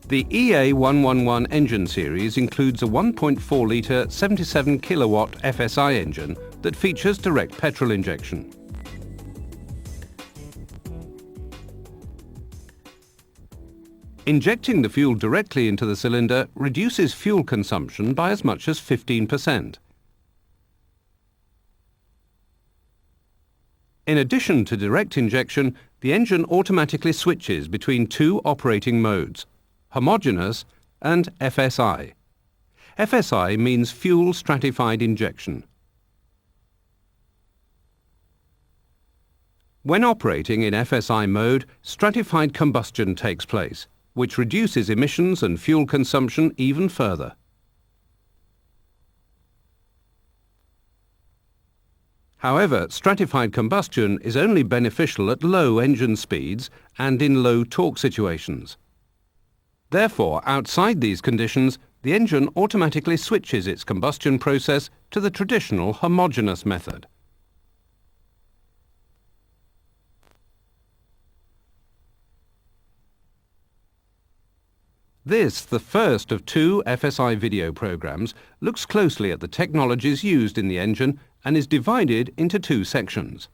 The EA111 engine series includes a 1.4-litre 77 kilowatt FSI engine that features direct petrol injection. Injecting the fuel directly into the cylinder reduces fuel consumption by as much as 15%. In addition to direct injection, the engine automatically switches between two operating modes: homogeneous and FSI. FSI means fuel stratified injection. When operating in FSI mode, stratified combustion takes place, which reduces emissions and fuel consumption even further. However, stratified combustion is only beneficial at low engine speeds and in low torque situations. Therefore, outside these conditions, the engine automatically switches its combustion process to the traditional homogeneous method. This, the first of two FSI video programs, looks closely at the technologies used in the engine and is divided into two sections.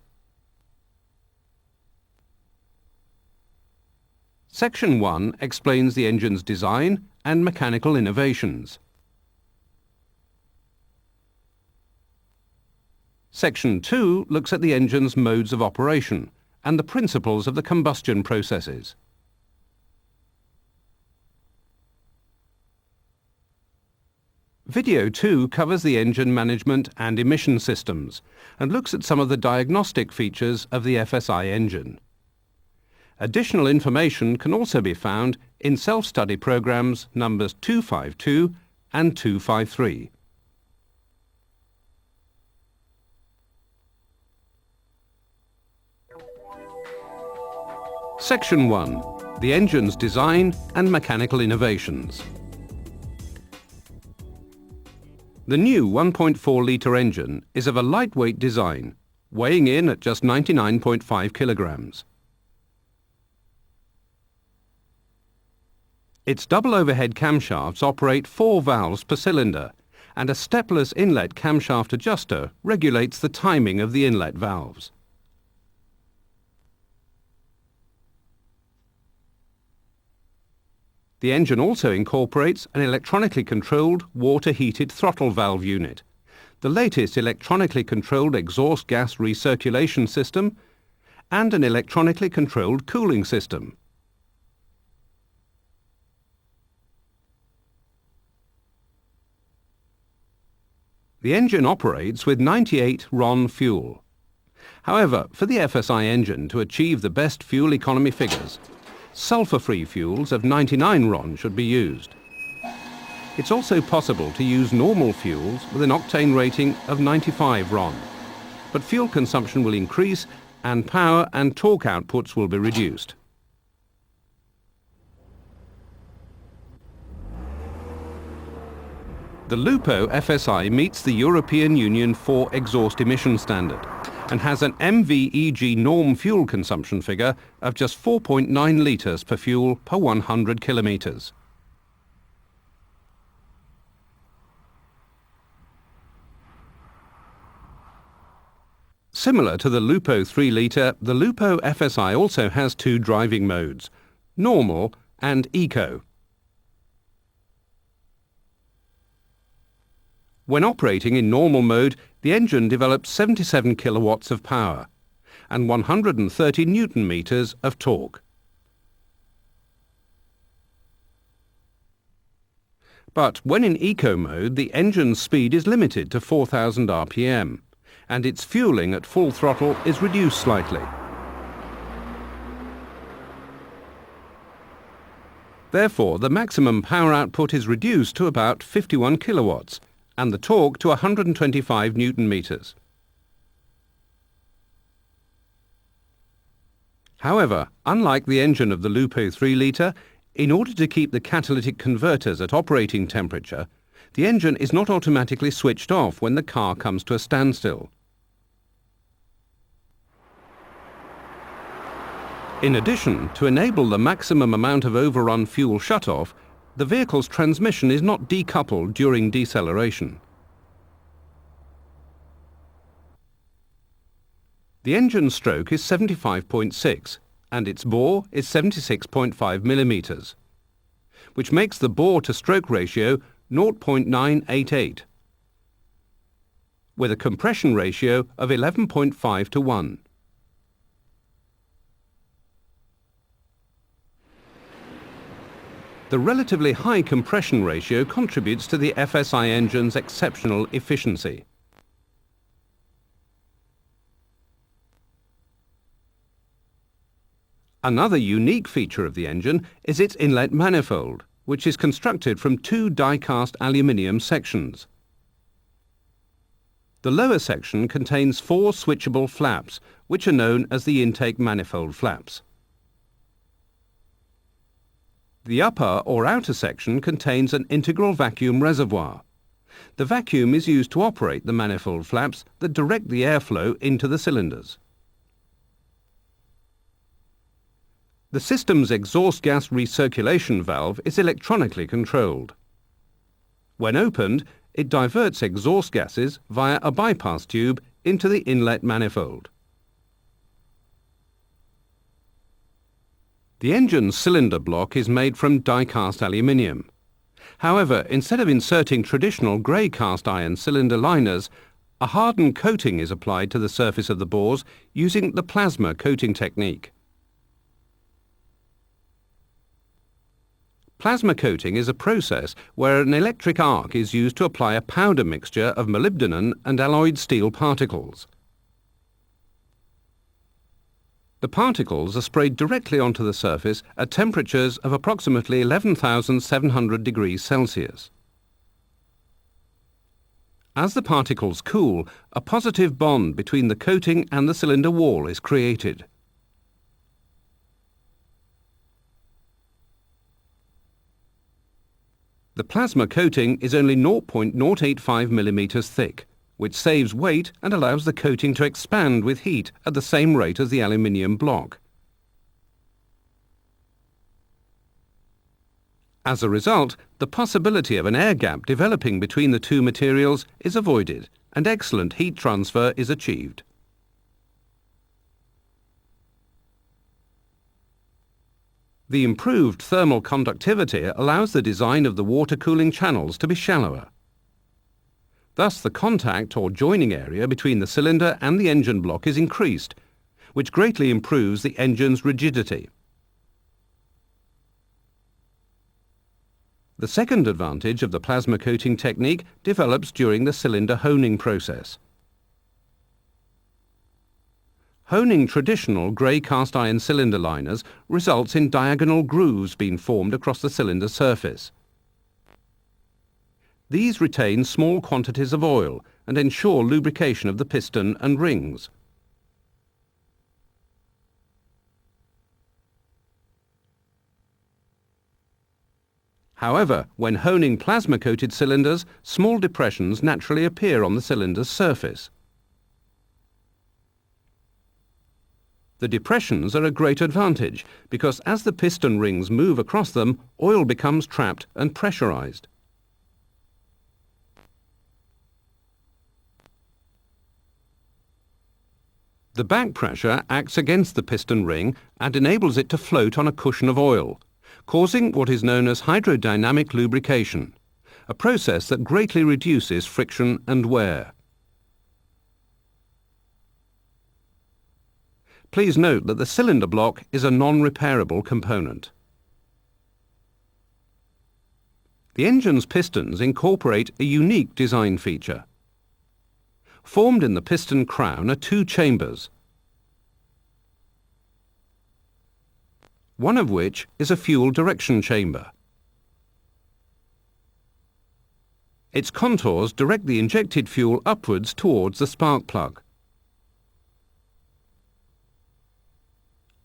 Section 1 explains the engine's design and mechanical innovations. Section 2 looks at the engine's modes of operation and the principles of the combustion processes. Video 2 covers the engine management and emission systems and looks at some of the diagnostic features of the FSI engine. Additional information can also be found in self-study programs numbers 252 and 253. Section 1. The engine's design and mechanical innovations. The new 1.4-litre engine is of a lightweight design, weighing in at just 99.5 kilograms. Its double overhead camshafts operate 4 valves per cylinder, and a stepless inlet camshaft adjuster regulates the timing of the inlet valves. The engine also incorporates an electronically controlled water-heated throttle valve unit, the latest electronically controlled exhaust gas recirculation system, and an electronically controlled cooling system. The engine operates with 98 RON fuel. However, for the FSI engine to achieve the best fuel economy figures, sulfur-free fuels of 99 RON should be used. It's also possible to use normal fuels with an octane rating of 95 RON, but fuel consumption will increase and power and torque outputs will be reduced. The Lupo FSI meets the European Union 4 exhaust emission standard and has an MVEG norm fuel consumption figure of just 4.9 litres per fuel per 100 kilometres. Similar to the Lupo 3-litre, the Lupo FSI also has two driving modes, normal and eco. When operating in normal mode, the engine develops 77 kilowatts of power and 130 newton meters of torque. But when in eco mode, the engine's speed is limited to 4,000 RPM, and its fueling at full throttle is reduced slightly. Therefore, the maximum power output is reduced to about 51 kilowatts and the torque to 125 newton meters. However, unlike the engine of the Lupo 3-litre, in order to keep the catalytic converters at operating temperature, the engine is not automatically switched off when the car comes to a standstill. In addition, to enable the maximum amount of overrun fuel shut-off, the vehicle's transmission is not decoupled during deceleration. The engine stroke is 75.6 and its bore is 76.5 millimeters, which makes the bore-to-stroke ratio 0.988, with a compression ratio of 11.5 to 1. The relatively high compression ratio contributes to the FSI engine's exceptional efficiency. Another unique feature of the engine is its inlet manifold, which is constructed from two die-cast aluminium sections. The lower section contains four switchable flaps, which are known as the intake manifold flaps. The upper or outer section contains an integral vacuum reservoir. The vacuum is used to operate the manifold flaps that direct the airflow into the cylinders. The system's exhaust gas recirculation valve is electronically controlled. When opened, it diverts exhaust gases via a bypass tube into the inlet manifold. The engine's cylinder block is made from die-cast aluminium. However, instead of inserting traditional grey cast iron cylinder liners, a hardened coating is applied to the surface of the bores using the plasma coating technique. Plasma coating is a process where an electric arc is used to apply a powder mixture of molybdenum and alloyed steel particles. The particles are sprayed directly onto the surface at temperatures of approximately 11,700 degrees Celsius. As the particles cool, a positive bond between the coating and the cylinder wall is created. The plasma coating is only 0.085 millimeters thick, which saves weight and allows the coating to expand with heat at the same rate as the aluminium block. As a result, the possibility of an air gap developing between the two materials is avoided and excellent heat transfer is achieved. The improved thermal conductivity allows the design of the water cooling channels to be shallower. Thus, the contact or joining area between the cylinder and the engine block is increased, which greatly improves the engine's rigidity. The second advantage of the plasma coating technique develops during the cylinder honing process. Honing traditional grey cast iron cylinder liners results in diagonal grooves being formed across the cylinder surface. These retain small quantities of oil and ensure lubrication of the piston and rings. However, when honing plasma-coated cylinders, small depressions naturally appear on the cylinder's surface. The depressions are a great advantage because as the piston rings move across them, oil becomes trapped and pressurized. The back pressure acts against the piston ring and enables it to float on a cushion of oil, causing what is known as hydrodynamic lubrication, a process that greatly reduces friction and wear. Please note that the cylinder block is a non-repairable component. The engine's pistons incorporate a unique design feature. Formed in the piston crown are two chambers. one of which is a fuel direction chamber. Its contours direct the injected fuel upwards towards the spark plug.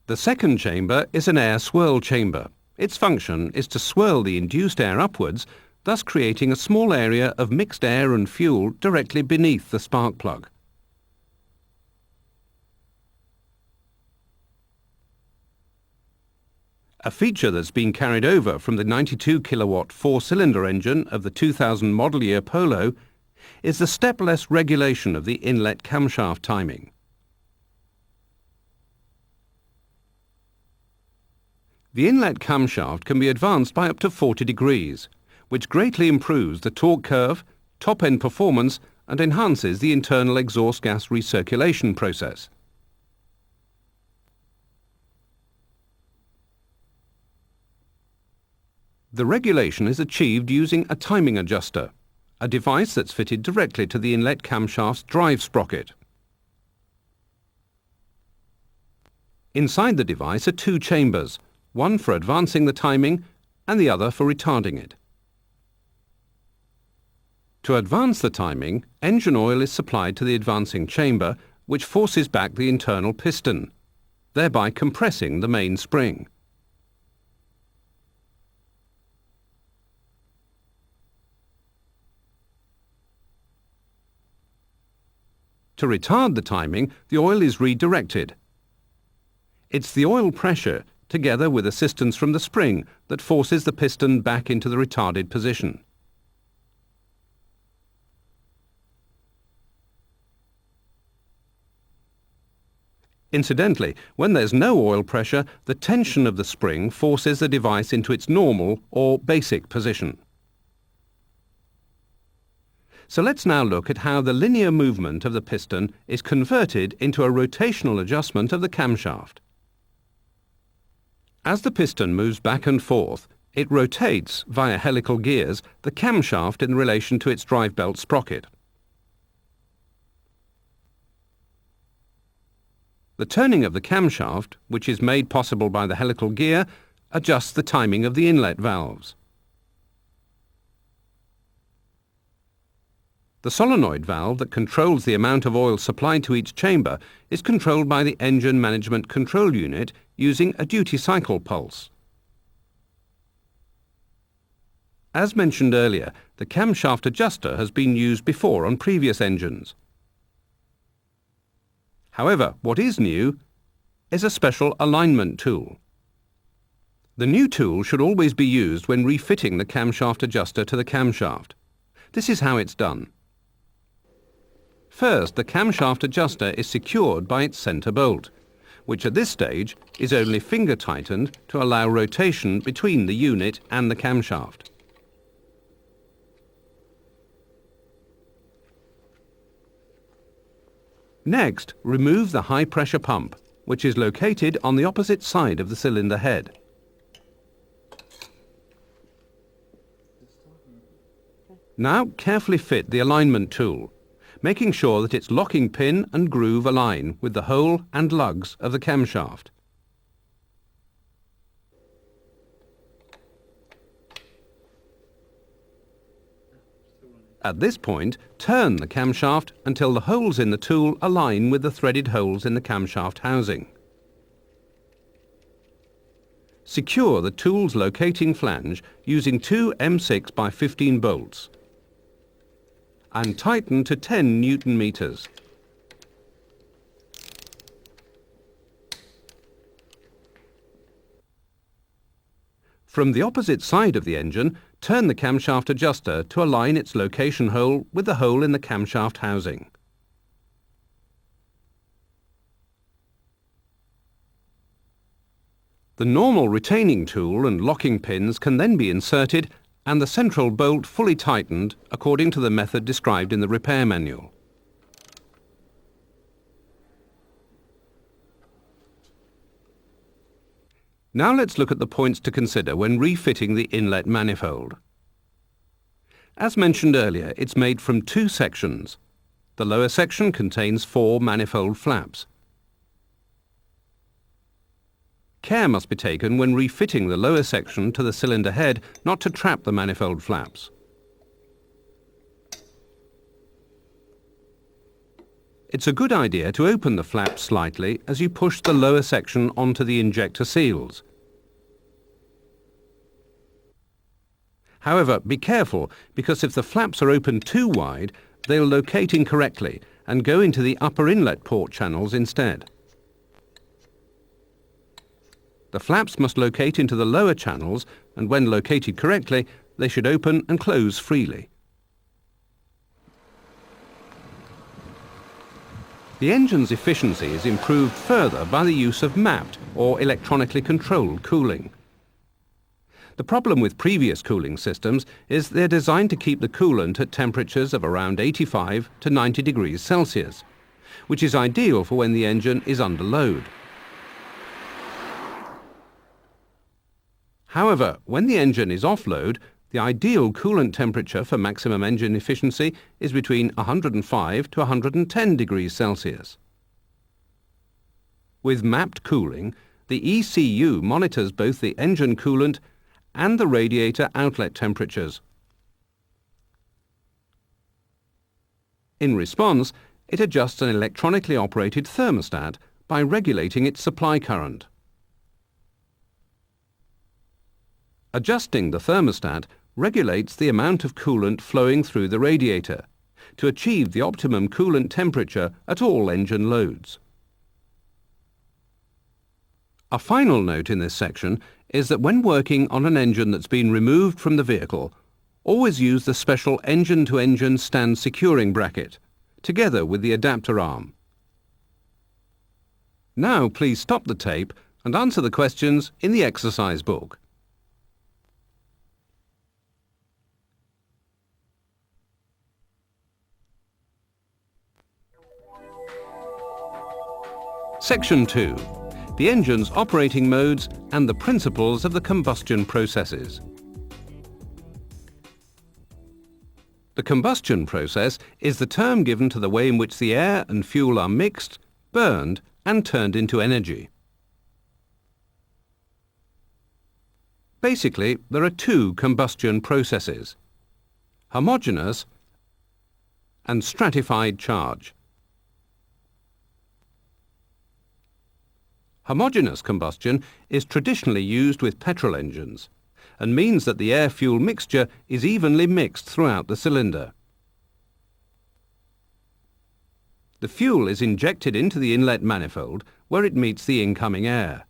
The second chamber is an air swirl chamber. Its function is to swirl the induced air upwards, thus creating a small area of mixed air and fuel directly beneath the spark plug. A feature that's been carried over from the 92 kilowatt four-cylinder engine of the 2000 model year Polo is the stepless regulation of the inlet camshaft timing. The inlet camshaft can be advanced by up to 40 degrees, which greatly improves the torque curve, top-end performance and enhances the internal exhaust gas recirculation process. The regulation is achieved using a timing adjuster, a device that's fitted directly to the inlet camshaft's drive sprocket. Inside the device are two chambers, one for advancing the timing and the other for retarding it. To advance the timing, engine oil is supplied to the advancing chamber, which forces back the internal piston, thereby compressing the main spring. To retard the timing, the oil is redirected. It's the oil pressure, together with assistance from the spring, that forces the piston back into the retarded position. Incidentally, when there's no oil pressure, the tension of the spring forces the device into its normal or basic position. So let's now look at how the linear movement of the piston is converted into a rotational adjustment of the camshaft. As the piston moves back and forth, it rotates, via helical gears, the camshaft in relation to its drive belt sprocket. The turning of the camshaft, which is made possible by the helical gear, adjusts the timing of the inlet valves. The solenoid valve that controls the amount of oil supplied to each chamber is controlled by the engine management control unit using a duty cycle pulse. As mentioned earlier, the camshaft adjuster has been used before on previous engines. However, what is new is a special alignment tool. The new tool should always be used when refitting the camshaft adjuster to the camshaft. This is how it's done. First, the camshaft adjuster is secured by its centre bolt, which at this stage is only finger tightened to allow rotation between the unit and the camshaft. Next, remove the high pressure pump, which is located on the opposite side of the cylinder head. Now carefully fit the alignment tool, making sure that its locking pin and groove align with the hole and lugs of the camshaft. At this point, turn the camshaft until the holes in the tool align with the threaded holes in the camshaft housing. Secure the tool's locating flange using two M6 by 15 bolts and tighten to 10 Newton meters. From the opposite side of the engine, turn the camshaft adjuster to align its location hole with the hole in the camshaft housing. The normal retaining tool and locking pins can then be inserted and the central bolt fully tightened according to the method described in the repair manual. Now let's look at the points to consider when refitting the inlet manifold. As mentioned earlier, it's made from two sections. The lower section contains 4 manifold flaps. Care must be taken when refitting the lower section to the cylinder head not to trap the manifold flaps. It's a good idea to open the flaps slightly as you push the lower section onto the injector seals. However, be careful, because if the flaps are opened too wide, they'll locate incorrectly and go into the upper inlet port channels instead. The flaps must locate into the lower channels, and when located correctly, they should open and close freely. The engine's efficiency is improved further by the use of mapped or electronically controlled cooling. The problem with previous cooling systems is they're designed to keep the coolant at temperatures of around 85 to 90 degrees Celsius, which is ideal for when the engine is under load. However, when the engine is off load, the ideal coolant temperature for maximum engine efficiency is between 105 to 110 degrees Celsius. With mapped cooling, the ECU monitors both the engine coolant and the radiator outlet temperatures. In response, it adjusts an electronically operated thermostat by regulating its supply current. Adjusting the thermostat regulates the amount of coolant flowing through the radiator to achieve the optimum coolant temperature at all engine loads. A final note in this section is that when working on an engine that's been removed from the vehicle, always use the special engine-to-engine stand securing bracket, together with the adapter arm. Now please stop the tape and answer the questions in the exercise book. Section 2. The engine's operating modes and the principles of the combustion processes. The combustion process is the term given to the way in which the air and fuel are mixed, burned, and turned into energy. Basically, there are two combustion processes: homogeneous and stratified charge. Homogeneous combustion is traditionally used with petrol engines and means that the air-fuel mixture is evenly mixed throughout the cylinder. The fuel is injected into the inlet manifold where it meets the incoming air.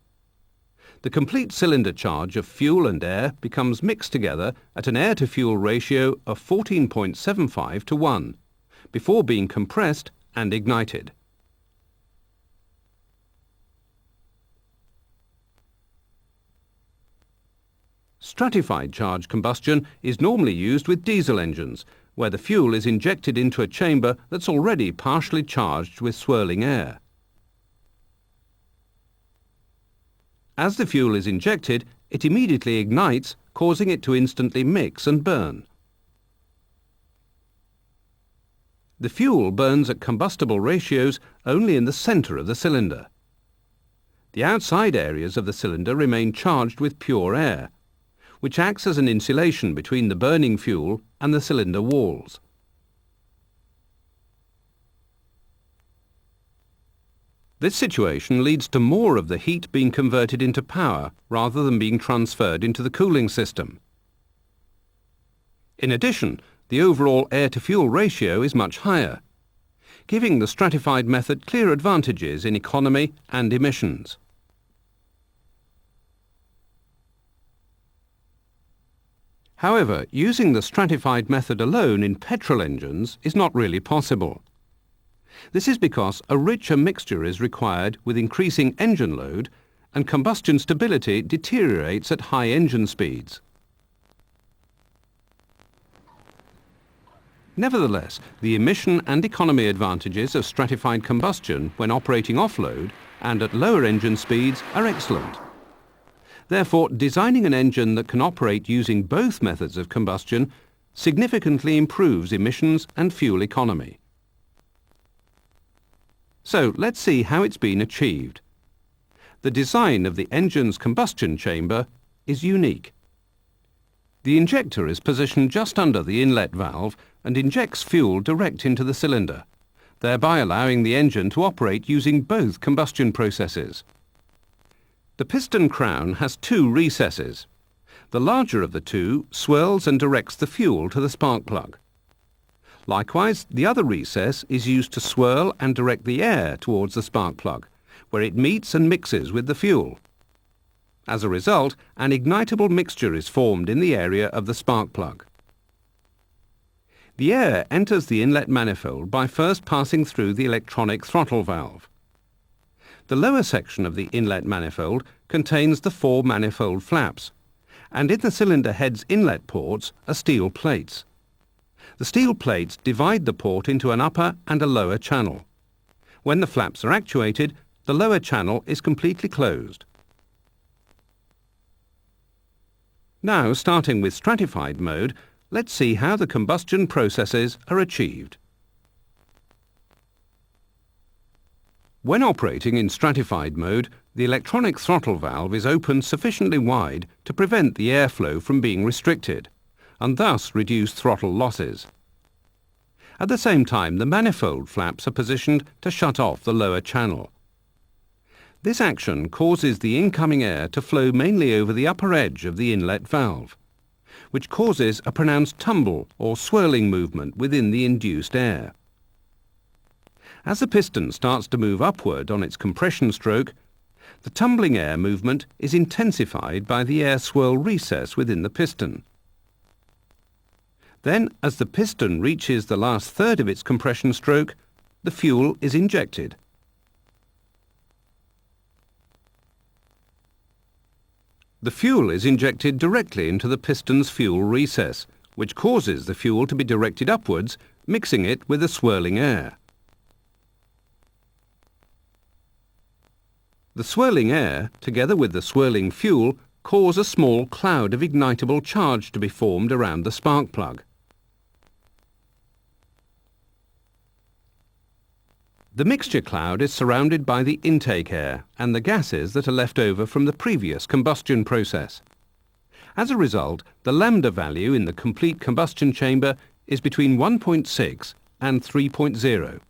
The complete cylinder charge of fuel and air becomes mixed together at an air-to-fuel ratio of 14.75 to 1 before being compressed and ignited. Stratified charge combustion is normally used with diesel engines, where the fuel is injected into a chamber that's already partially charged with swirling air. As the fuel is injected, it immediately ignites, causing it to instantly mix and burn. The fuel burns at combustible ratios only in the centre of the cylinder. The outside areas of the cylinder remain charged with pure air, which acts as an insulation between the burning fuel and the cylinder walls. This situation leads to more of the heat being converted into power rather than being transferred into the cooling system. In addition, the overall air-to-fuel ratio is much higher, giving the stratified method clear advantages in economy and emissions. However, using the stratified method alone in petrol engines is not really possible. This is because a richer mixture is required with increasing engine load, and combustion stability deteriorates at high engine speeds. Nevertheless, the emission and economy advantages of stratified combustion when operating off-load and at lower engine speeds are excellent. Therefore, designing an engine that can operate using both methods of combustion significantly improves emissions and fuel economy. So let's see how it's been achieved. the design of the engine's combustion chamber is unique. The injector is positioned just under the inlet valve and injects fuel direct into the cylinder, thereby allowing the engine to operate using both combustion processes. The piston crown has two recesses. The larger of the two swirls and directs the fuel to the spark plug. Likewise, the other recess is used to swirl and direct the air towards the spark plug, where it meets and mixes with the fuel. As a result, an ignitable mixture is formed in the area of the spark plug. The air enters the inlet manifold by first passing through the electronic throttle valve. The lower section of the inlet manifold contains the four manifold flaps, and in the cylinder head's inlet ports are steel plates. The steel plates divide the port into an upper and a lower channel. When the flaps are actuated, the lower channel is completely closed. Now, starting with stratified mode, let's see how the combustion processes are achieved. When operating in stratified mode, the electronic throttle valve is opened sufficiently wide to prevent the airflow from being restricted, and thus reduce throttle losses. At the same time, the manifold flaps are positioned to shut off the lower channel. This action causes the incoming air to flow mainly over the upper edge of the inlet valve, which causes a pronounced tumble or swirling movement within the induced air. As the piston starts to move upward on its compression stroke, the tumbling air movement is intensified by the air swirl recess within the piston. Then, as the piston reaches the last third of its compression stroke, the fuel is injected. The fuel is injected directly into the piston's fuel recess, which causes the fuel to be directed upwards, mixing it with the swirling air. The swirling air, together with the swirling fuel, cause a small cloud of ignitable charge to be formed around the spark plug. The mixture cloud is surrounded by the intake air and the gases that are left over from the previous combustion process. As a result, the lambda value in the complete combustion chamber is between 1.6 and 3.0.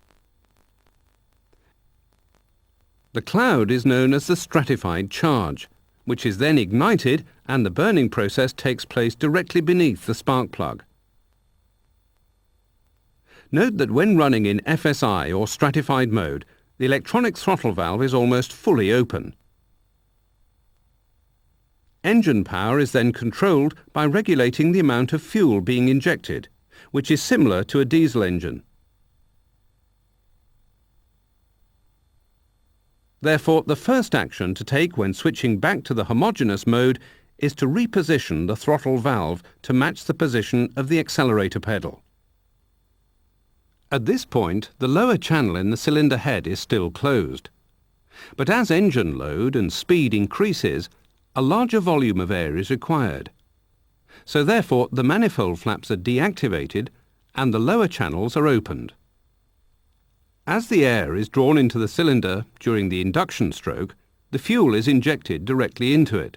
The cloud is known as the stratified charge, which is then ignited, and the burning process takes place directly beneath the spark plug. Note that when running in FSI or stratified mode, the electronic throttle valve is almost fully open. Engine power is then controlled by regulating the amount of fuel being injected, which is similar to a diesel engine. Therefore, the first action to take when switching back to the homogeneous mode is to reposition the throttle valve to match the position of the accelerator pedal. At this point, the lower channel in the cylinder head is still closed. But as engine load and speed increases, a larger volume of air is required. So therefore, the manifold flaps are deactivated and the lower channels are opened. As the air is drawn into the cylinder during the induction stroke, the fuel is injected directly into it.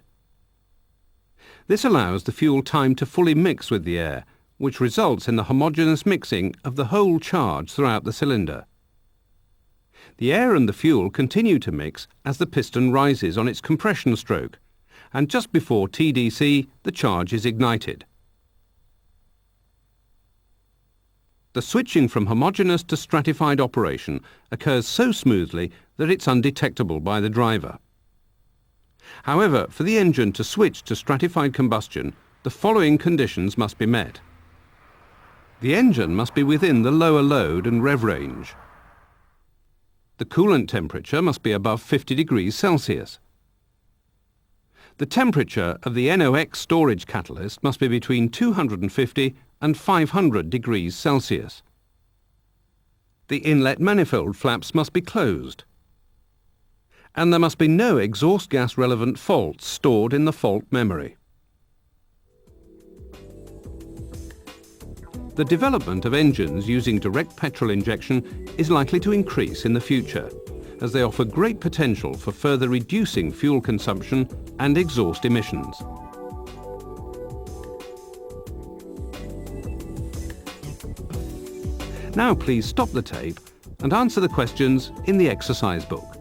This allows the fuel time to fully mix with the air, which results in the homogeneous mixing of the whole charge throughout the cylinder. The air and the fuel continue to mix as the piston rises on its compression stroke, and just before TDC, the charge is ignited. The switching from homogeneous to stratified operation occurs so smoothly that it's undetectable by the driver. However, for the engine to switch to stratified combustion, the following conditions must be met. The engine must be within the lower load and rev range. The coolant temperature must be above 50 degrees Celsius. The temperature of the NOx storage catalyst must be between 250 and 500 degrees Celsius. The inlet manifold flaps must be closed. And there must be no exhaust gas relevant faults stored in the fault memory. The development of engines using direct petrol injection is likely to increase in the future, as they offer great potential for further reducing fuel consumption and exhaust emissions. Now please stop the tape and answer the questions in the exercise book.